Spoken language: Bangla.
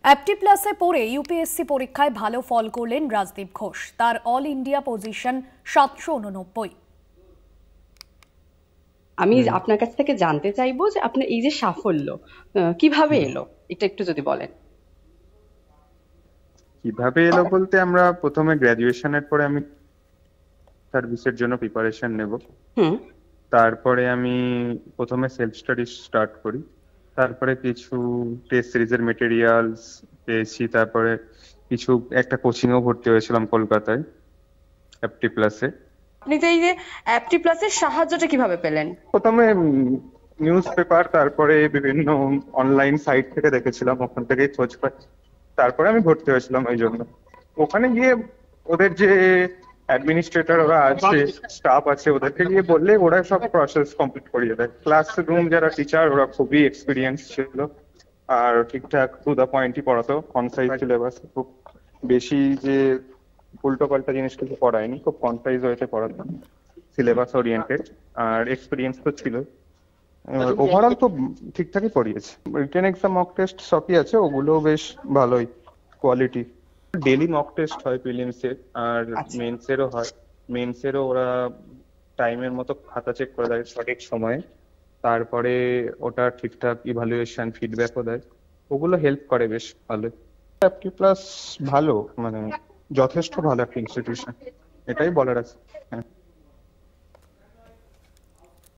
অ্যাপটি প্লাসে পড়ে ইউপিএসসি পরীক্ষায় ভালো ফল করলেন রাজদীপ ঘোষ। তার অল ইন্ডিয়া পজিশন 789। আমি আপনার কাছ থেকে জানতে চাইবো যে আপনার এই যে সাফল্য কিভাবে এলো, এটা একটু যদি বলেন। কিভাবে এলো বলতে, আমরা প্রথমে গ্র্যাজুয়েশনের পরে আমি সার্ভিসের জন্য প্রিপারেশন নেব। হুম। তারপরে আমি প্রথমে সেলফ স্টাডি স্টার্ট করি, তারপরে কিছু টেস্ট সিরিজের মেটেরিয়ালস পেয়েছি, তারপরে কিছু একটা কোচিংও ভর্তি হয়েছিলাম কলকাতায় অ্যাপটি প্লাসে। আপনি যে এই যে অ্যাপটি প্লাসের সাহায্যটা কিভাবে পেলেন? প্রথমে নিউজ পেপার, তারপরে বিভিন্ন অনলাইন সাইট থেকে দেখেছিলাম, ওখান থেকেই খোঁজ পাই, তারপরে আমি ভর্তি হয়েছিলাম। ওই জন্য ওখানে গিয়ে ওদের যে অ্যাডমিনিস্ট্রেটর ওরা আছে, স্টাফ আছে, ওদেরকে গিয়ে বললে ওরা সব প্রসেস কমপ্লিট করিয়ে দেয়। ক্লাসরুম যারা টিচার ওরা খুবই এক্সপিরিয়েন্স ছিল, আর ঠিকঠাক টু দা পয়েন্টই পড়াতো। কনসাইজ সিলেবাস, খুব বেশি যে উল্টো পাল্টা জিনিস কিছু পড়ায়নি, খুব কনসাইজ ওয়েতে পড়াতো, সিলেবাস ওরিয়েন্টেড, আর এক্সপিরিয়েন্স তো ছিল। ওভারঅল খুব ঠিকঠাকই পড়িয়েছে। রিটেন এক্সাম মক টেস্ট সবই আছে, ওগুলো বেশ ভালোই কোয়ালিটি। ডেলি মক টেস্ট হয় প্রিলিমসের, আর মেন্সেরও হয়। মেন্সেরও ওরা টাইমের মতো খাতা চেক করে দেয় সঠিক সময়ে, তারপরে ওটা ঠিকঠাক ইভালুয়েশন ফিডব্যাকও দেয়, ওগুলো হেল্প করে বেশ ভালো। অ্যাপটি প্লাস ভালো, মানে যথেষ্ট ভালো একটা ইনস্টিটিউশন, এটাই বলার আছে। হ্যাঁ।